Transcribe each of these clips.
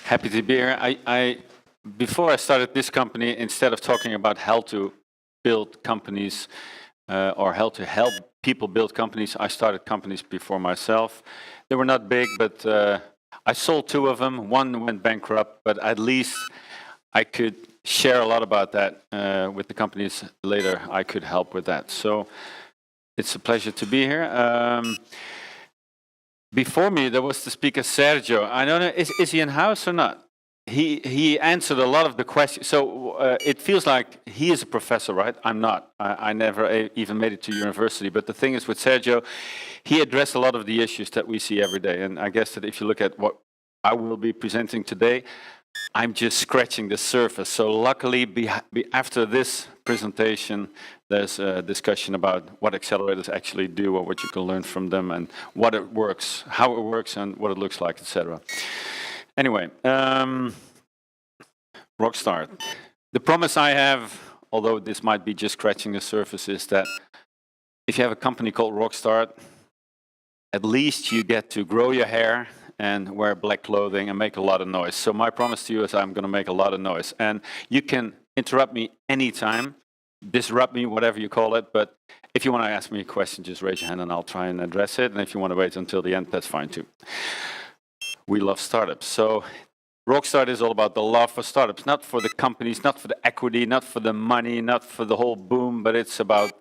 Happy to be here. Before I started this company, instead of talking about how to build companies or how to help people build companies, I started companies before myself. They were not big, but I sold 2 of them. One went bankrupt, but at least I could share a lot about that with the companies later. I could help with that. So it's a pleasure to be here. Before me, there was the speaker, Sergio. I don't know, is he in house or not? He answered a lot of the questions. So it feels like he is a professor, right? I'm not. I never even made it to university. But the thing is with Sergio, he addressed a lot of the issues that we see every day. And I guess that if you look at what I will be presenting today, I'm just scratching the surface. So luckily, after this presentation, there's a discussion about what accelerators actually do or what you can learn from them and what it works, how it works and what it looks like, etc. Anyway, Rockstart. The promise I have, although this might be just scratching the surface, is that if you have a company called Rockstart, at least you get to grow your hair and wear black clothing and make a lot of noise. So my promise to you is I'm going to make a lot of noise. And you can interrupt me anytime, disrupt me, whatever you call it. But if you want to ask me a question, just raise your hand and I'll try and address it. And if you want to wait until the end, that's fine too. We love startups. So Rockstart is all about the love for startups, not for the companies, not for the equity, not for the money, not for the whole boom, but it's about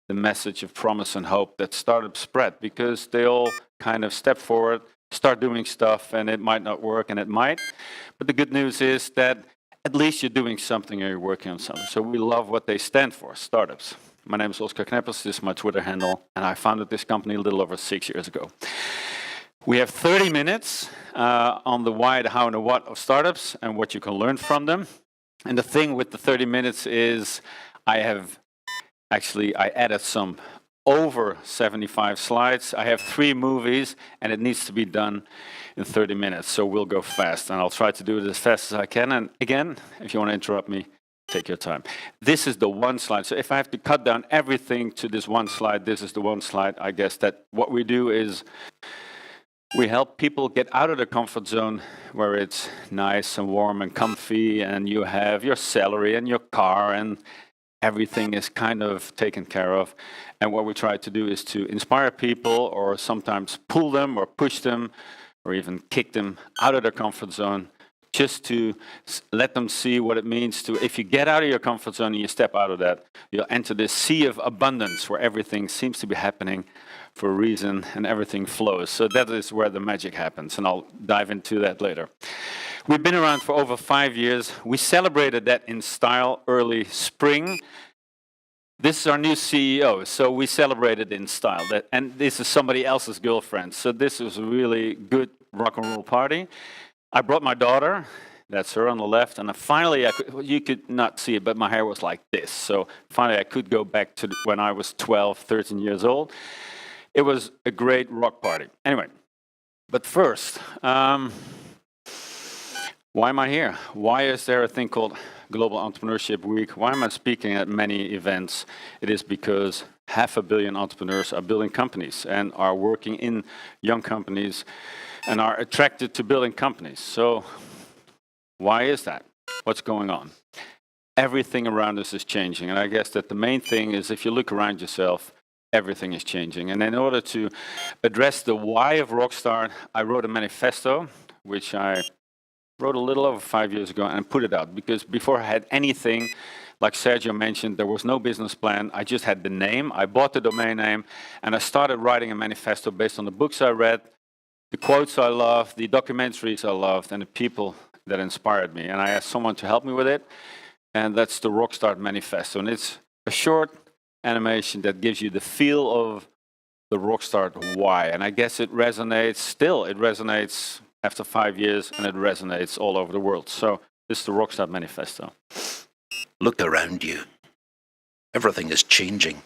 the message of promise and hope that startups spread, because they all kind of step forward, start doing stuff, and it might not work, and it might. But the good news is that at least you're doing something or you're working on something. So we love what they stand for, startups. My name is Kneppers, this is my Twitter handle, and I founded this company a little over 6 years ago. We have 30 minutes on the why, the how, and the what of startups and what you can learn from them. And the thing with the 30 minutes is I added some over 75 slides. I have 3 movies, and it needs to be done in 30 minutes. So we'll go fast, and I'll try to do it as fast as I can. And again, if you want to interrupt me, take your time. This is the one slide. So if I have to cut down everything to this one slide, this is the one slide. I guess that what we do is we help people get out of the comfort zone where it's nice and warm and comfy, and you have your salary and your car, and everything is kind of taken care of. And what we try to do is to inspire people, or sometimes pull them or push them or even kick them out of their comfort zone, just to let them see what it means to, if you get out of your comfort zone and you step out of that, you'll enter this sea of abundance where everything seems to be happening for a reason and everything flows. So that is where the magic happens, and I'll dive into that later. We've been around for over 5 years. We celebrated that in style early spring. This is our new CEO, so we celebrated in style. And this is somebody else's girlfriend. So this was a really good rock and roll party. I brought my daughter, that's her on the left, and finally, you could not see it, but my hair was like this. So finally I could go back to when I was 12, 13 years old. It was a great rock party. Anyway, but first, why am I here? Why is there a thing called Global Entrepreneurship Week? Why am I speaking at many events? It is because 500 million entrepreneurs are building companies and are working in young companies and are attracted to building companies. So why is that? What's going on? Everything around us is changing. And I guess that the main thing is, if you look around yourself, everything is changing. And in order to address the why of Rockstart, I wrote a manifesto, which I wrote a little over 5 years ago, and put it out. Because before I had anything, like Sergio mentioned, there was no business plan. I just had the name. I bought the domain name, and I started writing a manifesto based on the books I read, the quotes I loved, the documentaries I loved, and the people that inspired me. And I asked someone to help me with it, and that's the Rockstart Manifesto. And it's a short animation that gives you the feel of the Rockstart why. And I guess it resonates still. It resonates after 5 years, and it resonates all over the world. So this is the Rockstart Manifesto. Look around you. Everything is changing.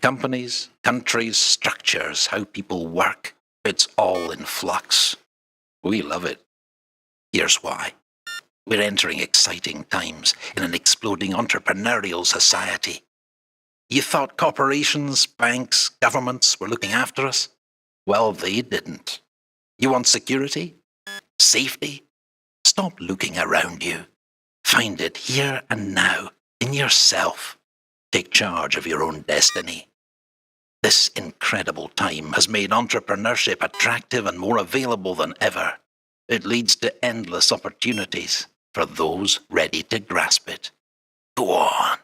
Companies, countries, structures, how people work, it's all in flux. We love it. Here's why. We're entering exciting times in an exploding entrepreneurial society. You thought corporations, banks, governments were looking after us? Well, they didn't. You want security? Safety? Stop looking around you. Find it here and now, in yourself. Take charge of your own destiny. This incredible time has made entrepreneurship attractive and more available than ever. It leads to endless opportunities for those ready to grasp it. Go on.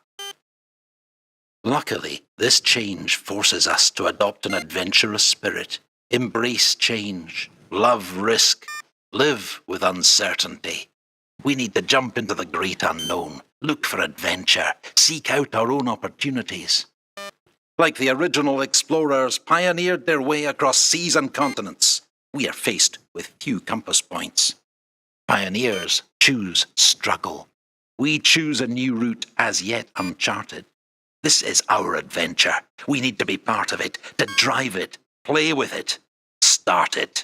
Luckily, this change forces us to adopt an adventurous spirit, embrace change, love risk, live with uncertainty. We need to jump into the great unknown, look for adventure, seek out our own opportunities. Like the original explorers pioneered their way across seas and continents, we are faced with few compass points. Pioneers choose struggle. We choose a new route as yet uncharted. This is our adventure. We need to be part of it, to drive it, play with it, start it.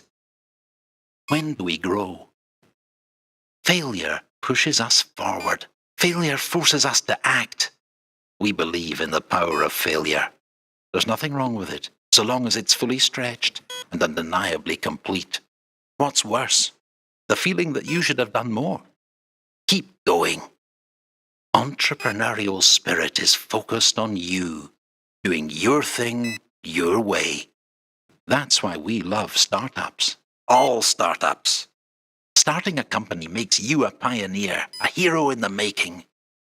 When do we grow? Failure pushes us forward. Failure forces us to act. We believe in the power of failure. There's nothing wrong with it, so long as it's fully stretched and undeniably complete. What's worse? The feeling that you should have done more. Keep going. Entrepreneurial spirit is focused on you, doing your thing your way. That's why we love startups. All startups. Starting a company makes you a pioneer, a hero in the making.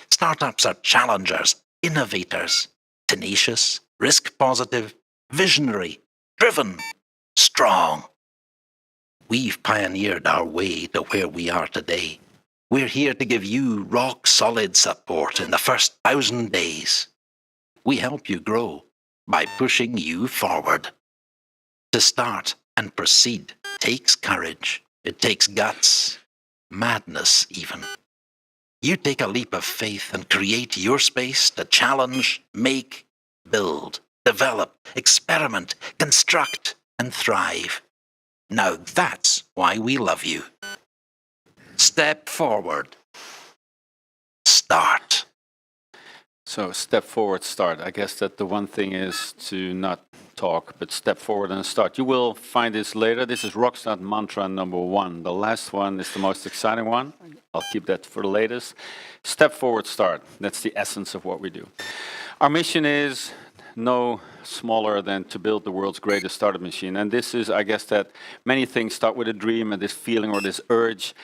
Startups are challengers, innovators, tenacious, risk-positive, visionary, driven, strong. We've pioneered our way to where we are today. We're here to give you rock-solid support in the first 1,000 days. We help you grow by pushing you forward. To start and proceed takes courage. It takes guts, madness even. You take a leap of faith and create your space to challenge, make, build, develop, experiment, construct, and thrive. Now that's why we love you. Step forward. Start. So step forward, start. I guess that the one thing is to not talk, but step forward and start. You will find this later. This is Rockstart mantra number 1. The last one is the most exciting one. I'll keep that for the latest. Step forward, start. That's the essence of what we do. Our mission is no smaller than to build the world's greatest startup machine. And this is, I guess, that many things start with a dream and this feeling or this urge.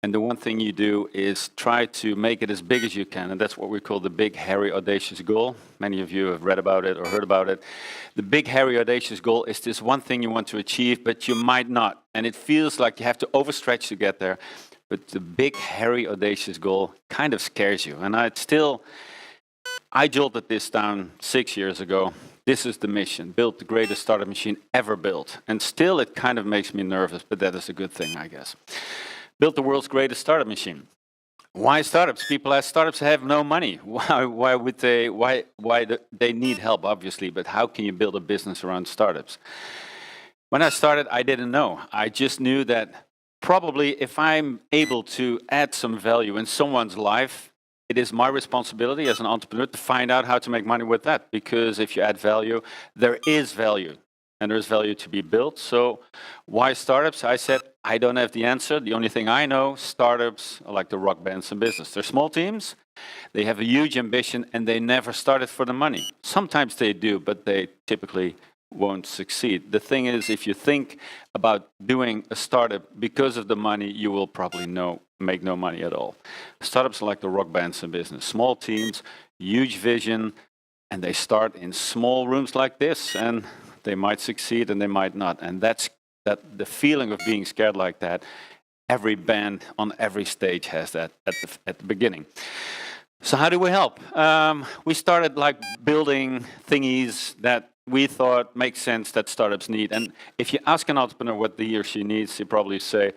And the one thing you do is try to make it as big as you can. And that's what we call the big, hairy, audacious goal. Many of you have read about it or heard about it. The big, hairy, audacious goal is this one thing you want to achieve, but you might not. And it feels like you have to overstretch to get there. But the big, hairy, audacious goal kind of scares you. And I jolted this down 6 years ago. This is the mission, build the greatest startup machine ever built. And still it kind of makes me nervous, but that is a good thing, I guess. Build the world's greatest startup machine. Why startups? People ask, startups have no money. Why would they? Why they need help, obviously, but how can you build a business around startups? When I started, I didn't know. I just knew that probably if I'm able to add some value in someone's life, it is my responsibility as an entrepreneur to find out how to make money with that. Because if you add value, there is value. And there's value to be built. So why startups? I said, I don't have the answer. The only thing I know, startups are like the rock bands in business. They're small teams. They have a huge ambition and they never started for the money. Sometimes they do, but they typically won't succeed. The thing is, if you think about doing a startup because of the money, you will probably make no money at all. Startups are like the rock bands in business. Small teams, huge vision, and they start in small rooms like this. And they might succeed and they might not. And that's the feeling of being scared like that. Every band on every stage has that at the beginning. So how do we help? We started like building thingies that we thought make sense that startups need. And if you ask an entrepreneur what he or she needs, he probably say,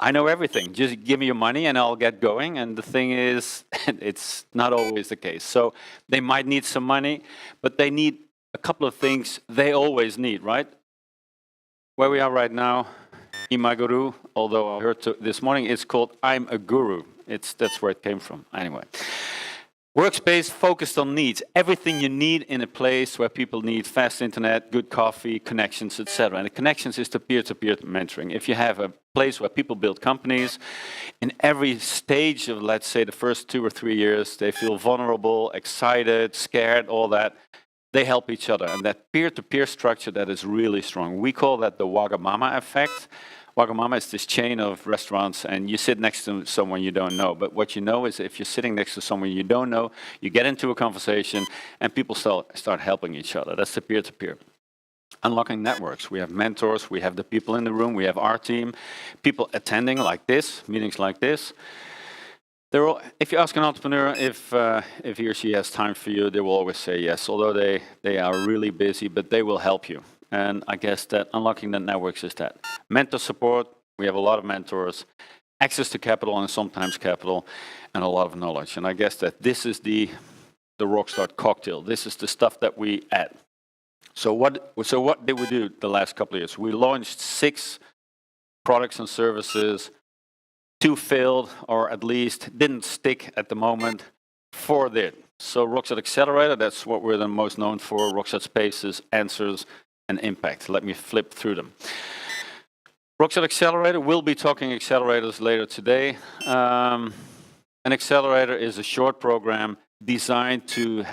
I know everything. Just give me your money and I'll get going. And the thing is, it's not always the case. So they might need some money, but they need a couple of things they always need, right? Where we are right now, Imaguru, although I heard this morning, it's called I'm a Guru. That's where it came from. Anyway, Workspace focused on needs. Everything you need in a place where people need fast internet, good coffee, connections, etc. And the connections is the peer-to-peer mentoring. If you have a place where people build companies, in every stage of, let's say, the first 2 or 3 years, they feel vulnerable, excited, scared, all that. They help each other. And that peer-to-peer structure, that is really strong. We call that the Wagamama effect. Wagamama is this chain of restaurants, and you sit next to someone you don't know. But what you know is if you're sitting next to someone you don't know, you get into a conversation, and people start helping each other. That's the peer-to-peer. Unlocking networks. We have mentors, we have the people in the room, we have our team, people attending like this, meetings like this. If you ask an entrepreneur if he or she has time for you, they will always say yes, although they are really busy, but they will help you. And I guess that unlocking the networks is that. Mentor support, we have a lot of mentors, access to capital and sometimes capital, and a lot of knowledge. And I guess that this is the Rockstart cocktail. This is the stuff that we add. So what did we do the last couple of years? We launched 6 products and services. 2 failed, or at least didn't stick at the moment. 4 did. So Rockstart Accelerator, that's what we're the most known for. Rockstart Spaces, Answers, and Impact. Let me flip through them. Rockstart Accelerator, we'll be talking accelerators later today. An accelerator is a short program designed to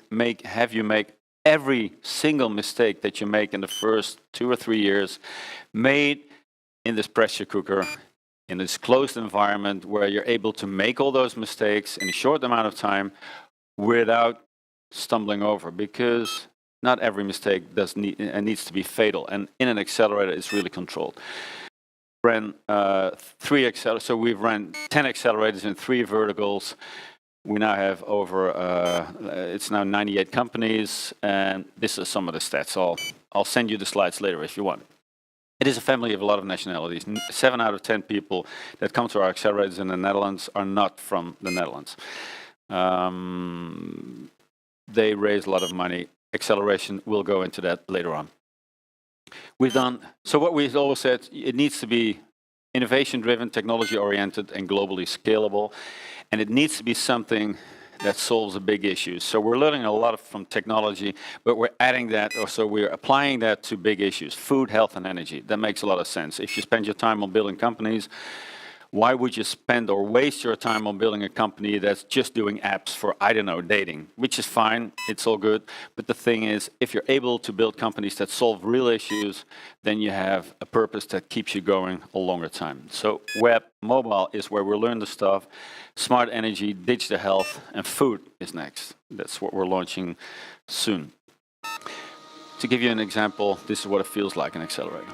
have you make every single mistake that you make in the first 2 or 3 years made in this pressure cooker, in this closed environment where you're able to make all those mistakes in a short amount of time without stumbling over, because not every mistake needs to be fatal, and in an accelerator it's really controlled. Ran 3 accelerators, so we've run 10 accelerators in 3 verticals. We now have over, it's now 98 companies, and this is some of the stats. I'll send you the slides later if you want. It is a family of a lot of nationalities. 7 out of 10 people that come to our accelerators in the Netherlands are not from the Netherlands. They raise a lot of money. Acceleration, we'll go into that later on. So what we've always said, it needs to be innovation-driven, technology-oriented, and globally scalable. And it needs to be something that solves a big issue. So we're learning a lot from technology, but we're adding that, or so we're applying that to big issues, food, health, and energy. That makes a lot of sense. If you spend your time on building companies, why would you spend or waste your time on building a company that's just doing apps for, I don't know, dating, which is fine, it's all good. But the thing is, if you're able to build companies that solve real issues, then you have a purpose that keeps you going a longer time. So web, mobile is where we learn the stuff. Smart energy, digital health, and food is next. That's what we're launching soon. To give you an example, this is what it feels like, an accelerator.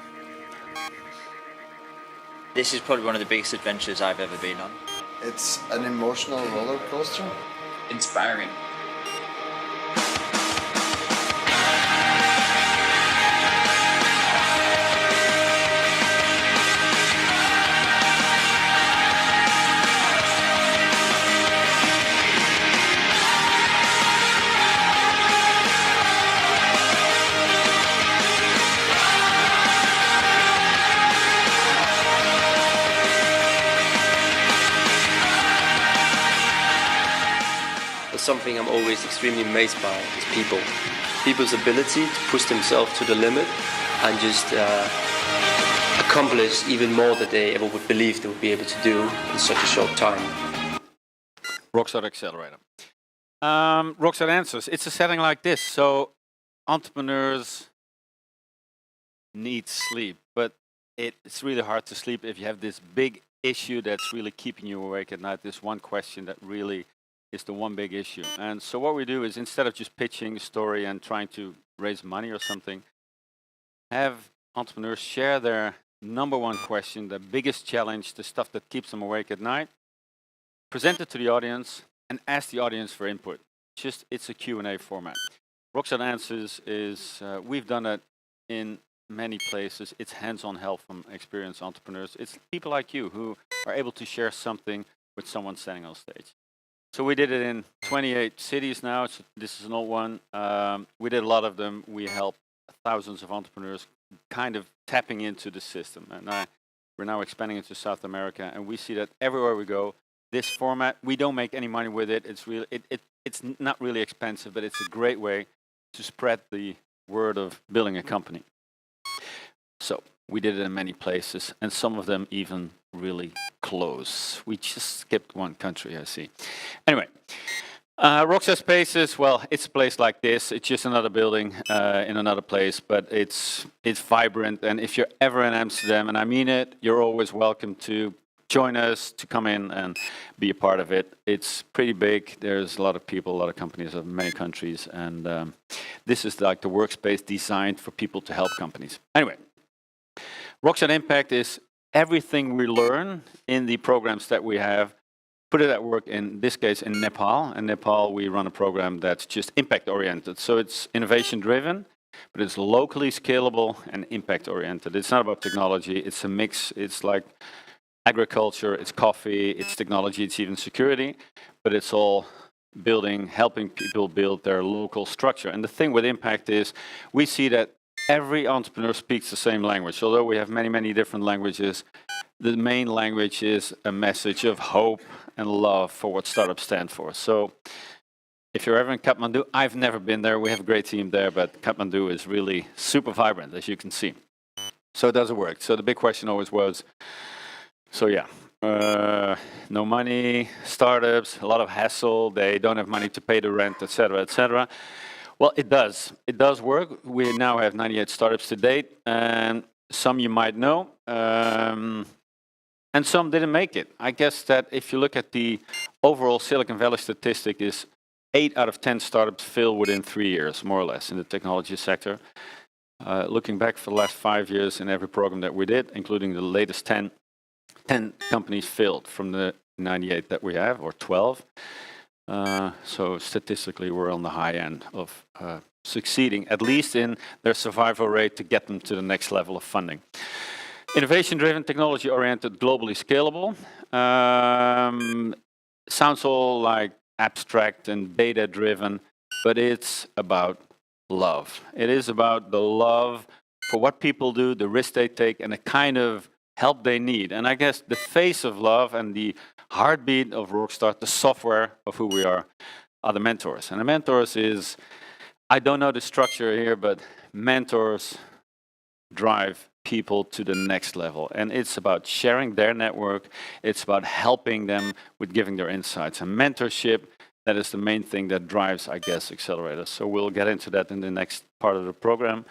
This is probably one of the biggest adventures I've ever been on. It's an emotional roller coaster. Inspiring. Something I'm always extremely amazed by is people. People's ability to push themselves to the limit and just accomplish even more than they ever would believe they would be able to do in such a short time. Rockstart Accelerator. Rockstart Answers. It's a setting like this. So entrepreneurs need sleep, but it's really hard to sleep if you have this big issue that's really keeping you awake at night. This one question that really is the one big issue. And so what we do is, instead of just pitching a story and trying to raise money or something, have entrepreneurs share their number one question, the biggest challenge, the stuff that keeps them awake at night, present it to the audience, and ask the audience for input. It's a Q&A format. Rockstart Answers is, we've done it in many places. It's hands-on help from experienced entrepreneurs. It's people like you who are able to share something with someone standing on stage. So we did it in 28 cities now. So this is an old one. We did a lot of them. We helped thousands of entrepreneurs kind of tapping into the system. And we're now expanding into South America. And we see that everywhere we go, this format, we don't make any money with it. It's really, it's not really expensive, but it's a great way to spread the word of building a company. So we did it in many places, and some of them even really close. We just skipped one country, I see. Anyway, Rockstart Spaces, well, it's a place like this. It's just another building in another place, but it's vibrant. And if you're ever in Amsterdam, and I mean it, you're always welcome to join us, to come in and be a part of it. It's pretty big. There's a lot of people, a lot of companies of many countries, and this is like the workspace designed for people to help companies. Anyway, Rockstart Impact is everything we learn in the programs that we have, put it at work, in this case in Nepal. In Nepal, we run a program that's just impact-oriented. So it's innovation-driven, but it's locally scalable and impact-oriented. It's not about technology. It's a mix. It's like agriculture, it's coffee, it's technology, it's even security, but it's all building, helping people build their local structure. And the thing with impact is we see that every entrepreneur speaks the same language. Although we have many, many different languages, the main language is a message of hope and love for what startups stand for. So if you're ever in Kathmandu, I've never been there. We have a great team there, but Kathmandu is really super vibrant, as you can see. So it doesn't work. So the big question always was, so yeah, no money, startups, a lot of hassle, they don't have money to pay the rent, etc., etc. Well, it does. It does work. We now have 98 startups to date, and some you might know, and some didn't make it. I guess that if you look at the overall Silicon Valley statistic, is 8 out of 10 startups fail within 3 years, more or less, in the technology sector. Looking back for the last 5 years in every program that we did, including the latest 10 companies failed from the 98 that we have, or 12. So statistically, we're on the high end of succeeding, at least in their survival rate, to get them to the next level of funding. Innovation-driven, technology-oriented, globally scalable. Sounds all like abstract and data-driven, but it's about love. It is about the love for what people do, the risk they take, and the kind of help they need. And I guess the face of love and the heartbeat of Rockstart, the software of who we are the mentors. And the mentors is, I don't know the structure here, but mentors drive people to the next level. And it's about sharing their network. It's about helping them with giving their insights. And mentorship, that is the main thing that drives, I guess, accelerators. So we'll get into that in the next part of the program.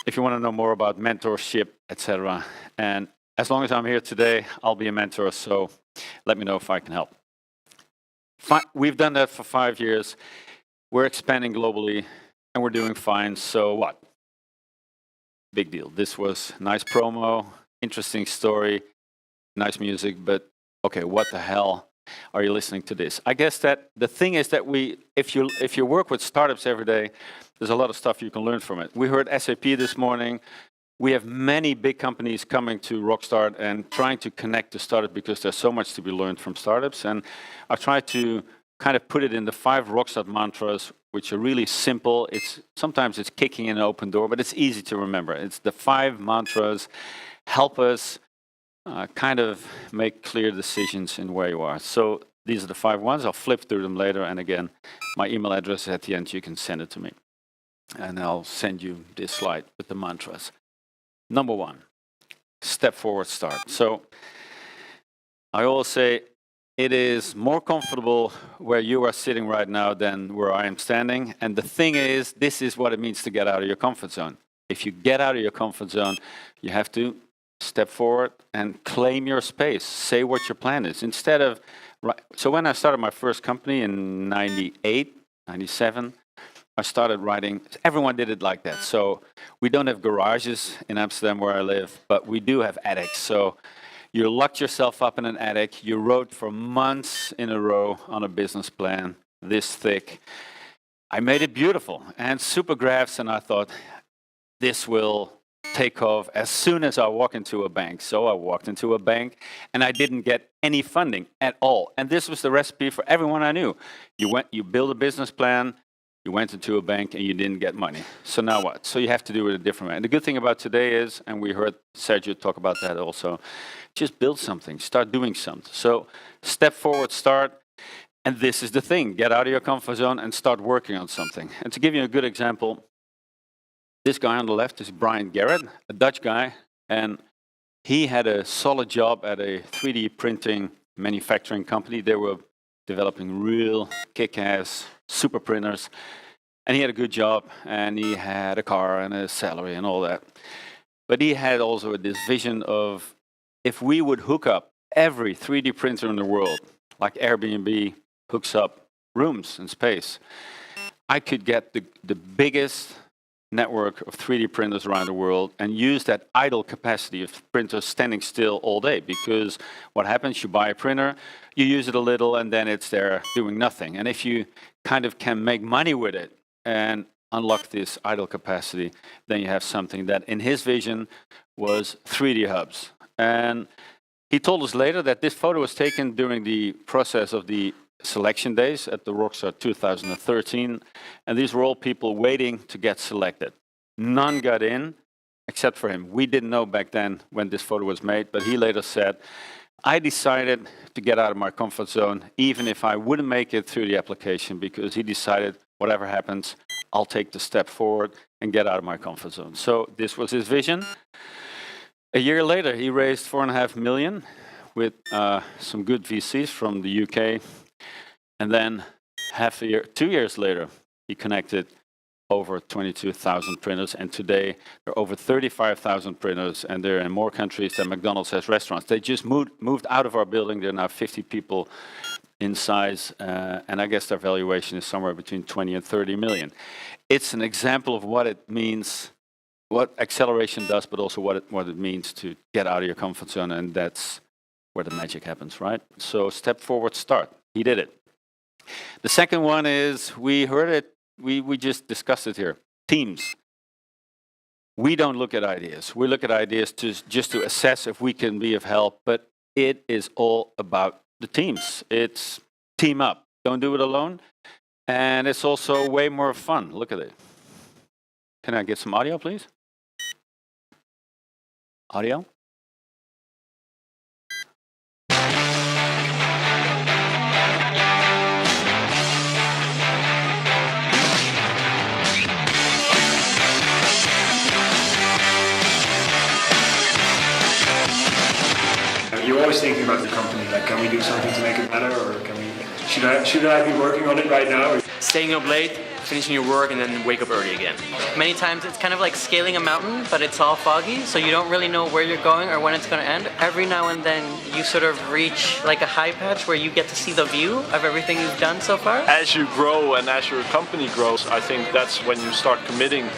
If you want to know more about mentorship, etc. And as long as I'm here today, I'll be a mentor, so let me know if I can help. We've done that for 5 years. We're expanding globally, and we're doing fine, so what? Big deal. This was nice promo, interesting story, nice music, but okay, what the hell are you listening to this? I guess that the thing is that if you work with startups every day, there's a lot of stuff you can learn from it. We heard SAP this morning. We have many big companies coming to Rockstart and trying to connect to startups because there's so much to be learned from startups. And I try to kind of put it in the 5 Rockstart mantras, which are really simple. Sometimes it's kicking in an open door, but it's easy to remember. It's the 5 mantras help us kind of make clear decisions in where you are. So these are the 5 ones. I'll flip through them later. And again, my email address is at the end. You can send it to me. And I'll send you this slide with the mantras. Number 1, step forward, start. So I always say it is more comfortable where you are sitting right now than where I am standing. And the thing is, this is what it means to get out of your comfort zone. If you get out of your comfort zone, you have to step forward and claim your space. Say what your plan is. Instead of, so when I started my first company in 98, 97, I started writing, everyone did it like that. So we don't have garages in Amsterdam where I live, but we do have attics. So you locked yourself up in an attic, you wrote for months in a row on a business plan, this thick. I made it beautiful and super graphs, and I thought, this will take off as soon as I walk into a bank. So I walked into a bank and I didn't get any funding at all. And this was the recipe for everyone I knew. You build a business plan, you went into a bank and you didn't get money. So now what? So you have to do it a different way. And the good thing about today is, and we heard Sergio talk about that also, just build something, start doing something. So step forward, start. And this is the thing, get out of your comfort zone and start working on something. And to give you a good example, this guy on the left is Brian Garrett, a Dutch guy, and he had a solid job at a 3D printing manufacturing company. They were developing real kick-ass super printers, and he had a good job, and he had a car and a salary and all that. But he had also this vision of, if we would hook up every 3D printer in the world, like Airbnb hooks up rooms and space, I could get the biggest network of 3D printers around the world and use that idle capacity of printers standing still all day. Because what happens, you buy a printer, you use it a little, and then it's there doing nothing. And if you kind of can make money with it and unlock this idle capacity, then you have something that in his vision was 3D hubs. And he told us later that this photo was taken during the process of the selection days at the Rockstart 2013, and these were all people waiting to get selected. None got in, except for him. We didn't know back then when this photo was made, but he later said, I decided to get out of my comfort zone, even if I wouldn't make it through the application, because he decided, whatever happens, I'll take the step forward and get out of my comfort zone. So this was his vision. A year later, he raised 4.5 million with some good VCs from the UK. And then 2 years later, he connected over 22,000 printers. And today, there are over 35,000 printers, and they're in more countries than McDonald's has restaurants. They just moved out of our building. There are now 50 people in size, and I guess their valuation is somewhere between 20 and 30 million. It's an example of what it means, what acceleration does, but also what it means to get out of your comfort zone, and that's where the magic happens, right? So step forward, start. He did it. The second one is, we heard it, we just discussed it here, teams. We don't look at ideas. We look at ideas just to assess if we can be of help, but it is all about the teams. It's team up. Don't do it alone. And it's also way more fun. Look at it. Can I get some audio, please? Audio? You're always thinking about the company, like, can we do something to make it better, or should I be working on it right now? Staying up late, finishing your work, and then wake up early again. Many times it's kind of like scaling a mountain, but it's all foggy, so you don't really know where you're going or when it's going to end. Every now and then you sort of reach like a high patch where you get to see the view of everything you've done so far. As you grow and as your company grows, I think that's when you start committing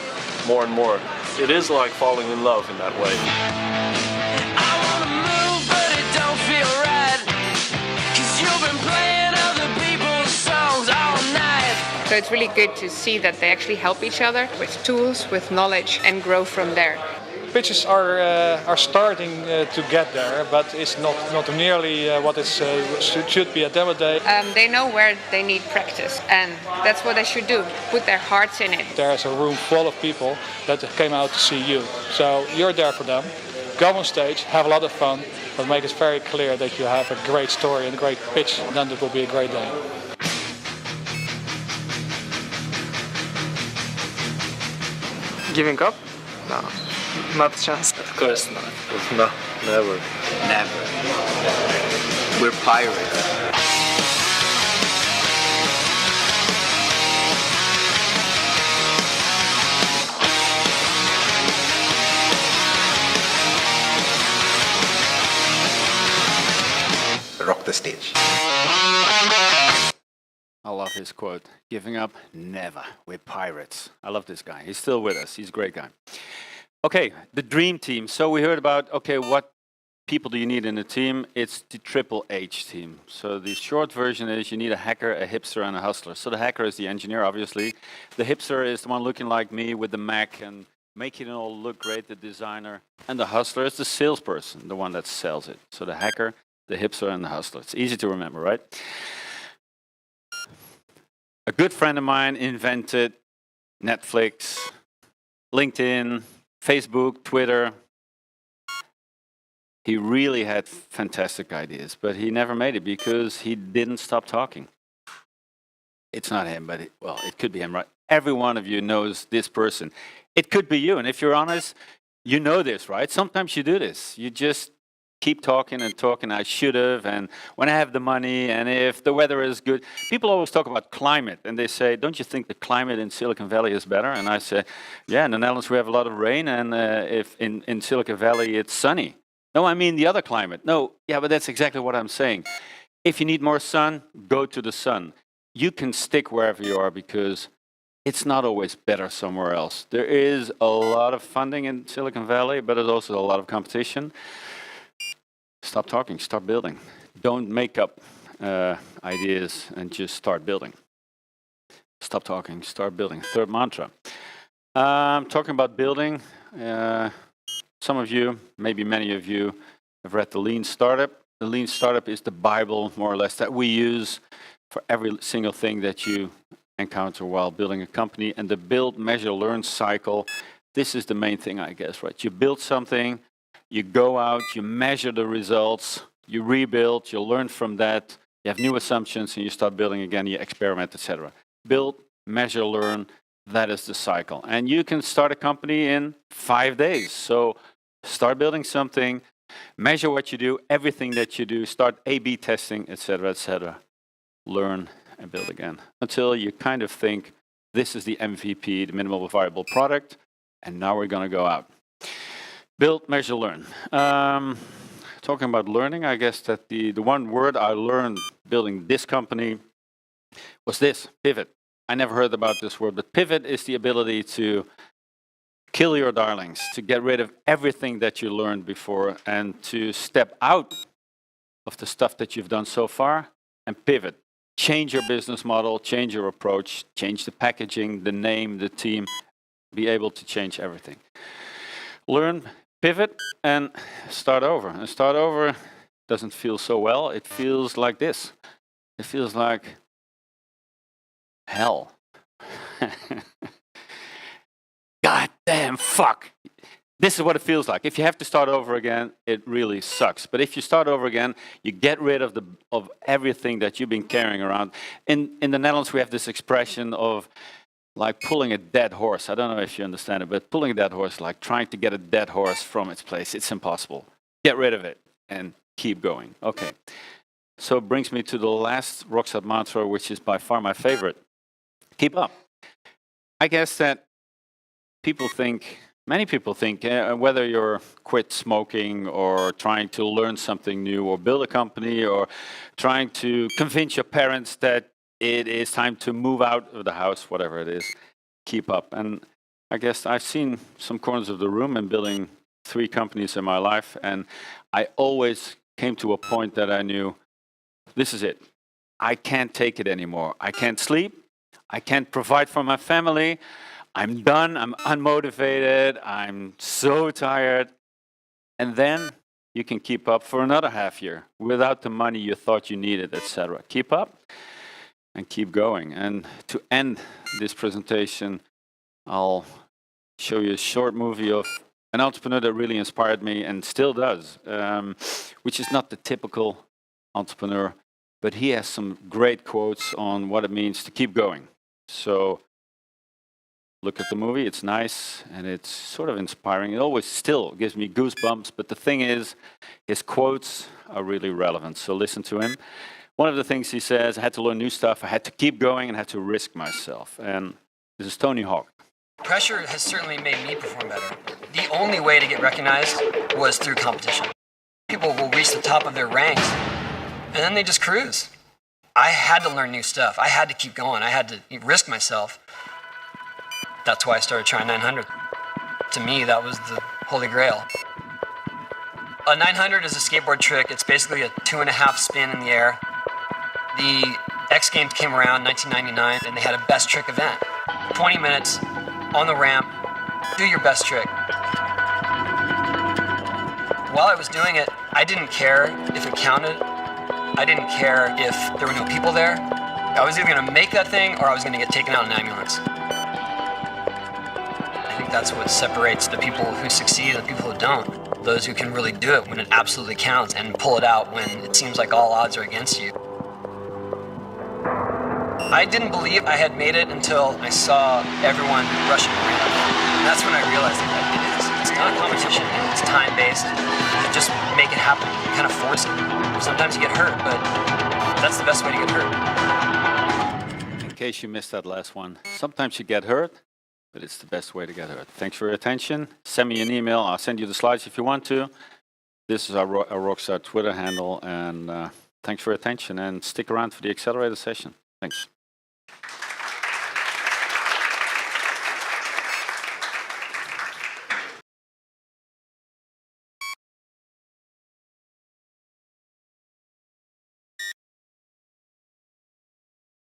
more and more. It is like falling in love in that way. So it's really good to see that they actually help each other with tools, with knowledge, and grow from there. Pitches are starting to get there, but it's not nearly what it should be at demo day. They know where they need practice, and that's what they should do, put their hearts in it. There's a room full of people that came out to see you, so you're there for them. Go on stage, have a lot of fun, but make it very clear that you have a great story and a great pitch, and then it will be a great day. Giving up? No, not a chance. Of course not. No, never. Never. We're pirates. Rock the stage. I love his quote, giving up, never. We're pirates. I love this guy. He's still with us. He's a great guy. Okay, the dream team. So we heard about, okay, what people do you need in a team? It's the triple H team. So the short version is you need a hacker, a hipster, and a hustler. So the hacker is the engineer, obviously. The hipster is the one looking like me with the Mac and making it all look great, the designer. And the hustler is the salesperson, the one that sells it. So the hacker, the hipster, and the hustler. It's easy to remember, right? A good friend of mine invented Netflix, LinkedIn, Facebook, Twitter. He really had fantastic ideas, but he never made it because he didn't stop talking. it's not him, but it could be him, right? Every one of you knows this person. It could be you, and if you're honest, you know this, right? Sometimes you do this. You just keep talking and talking. I should have, and when I have the money, and if the weather is good. People always talk about climate, and they say, don't you think the climate in Silicon Valley is better? And I say, yeah, in the Netherlands we have a lot of rain, and if in Silicon Valley it's sunny. No, I mean the other climate. No, yeah, but that's exactly what I'm saying. If you need more sun, go to the sun. You can stick wherever you are because it's not always better somewhere else. There is a lot of funding in Silicon Valley, but there's also a lot of competition. Stop talking, start building. Don't make up ideas and just start building. Stop talking, start building. Third mantra. Talking about building. Some of you, maybe many of you, have read The Lean Startup. The Lean Startup is the Bible, more or less, that we use for every single thing that you encounter while building a company. And the build, measure, learn cycle, this is the main thing, I guess, right? You build something, you go out, you measure the results, you rebuild, you learn from that, you have new assumptions, and you start building again, you experiment, etc. Build, measure, learn, that is the cycle. And you can start a company in 5 days. So start building something, measure what you do, everything that you do, start A/B testing, etc., etc. Learn and build again until you kind of think this is the MVP, the minimal viable product, and now we're going to go out. Build, measure, learn. Talking about learning, I guess that the one word I learned building this company was this, pivot. I never heard about this word, but pivot is the ability to kill your darlings, to get rid of everything that you learned before and to step out of the stuff that you've done so far and pivot. Change your business model, change your approach, change the packaging, the name, the team, be able to change everything. Learn, pivot, and start over. And start over doesn't feel so well. It feels like this. It feels like hell. God damn, fuck. This is what it feels like. If you have to start over again, it really sucks. But if you start over again, you get rid of everything that you've been carrying around. In the Netherlands, we have this expression of like pulling a dead horse. I don't know if you understand it, but pulling a dead horse, like trying to get a dead horse from its place. It's impossible. Get rid of it and keep going. Okay. So it brings me to the last Rockstart mantra, which is by far my favorite. Keep up. I guess that many people think, whether you're quit smoking or trying to learn something new or build a company or trying to convince your parents that it is time to move out of the house, whatever it is, keep up. And I guess I've seen some corners of the room in building 3 companies in my life, and I always came to a point that I knew, this is it. I can't take it anymore. I can't sleep. I can't provide for my family. I'm done, I'm unmotivated, I'm so tired. And then you can keep up for another half year without the money you thought you needed, etc. Keep up and keep going. And to end this presentation, I'll show you a short movie of an entrepreneur that really inspired me and still does, which is not the typical entrepreneur, but he has some great quotes on what it means to keep going. So look at the movie, it's nice and it's sort of inspiring. It always still gives me goosebumps, but the thing is, his quotes are really relevant. So listen to him. One of the things he says, I had to learn new stuff, I had to keep going and had to risk myself. And this is Tony Hawk. Pressure has certainly made me perform better. The only way to get recognized was through competition. People will reach the top of their ranks and then they just cruise. I had to learn new stuff. I had to keep going. I had to risk myself. That's why I started trying 900. To me, that was the holy grail. A 900 is a skateboard trick. It's basically a 2.5 spin in the air. The X Games came around in 1999, and they had a best trick event. 20 minutes on the ramp, do your best trick. While I was doing it, I didn't care if it counted. I didn't care if there were no people there. I was either going to make that thing or I was going to get taken out in an ambulance. I think that's what separates the people who succeed and the people who don't. Those who can really do it when it absolutely counts and pull it out when it seems like all odds are against you. I didn't believe I had made it until I saw everyone rushing around. And that's when I realized that it is. It's not a competition. It's time-based. You just make it happen. You kind of force it. Sometimes you get hurt, but that's the best way to get hurt. In case you missed that last one, sometimes you get hurt, but it's the best way to get hurt. Thanks for your attention. Send me an email. I'll send you the slides if you want to. This is our Rockstart Twitter handle, and thanks for your attention, and stick around for the accelerator session. Thanks.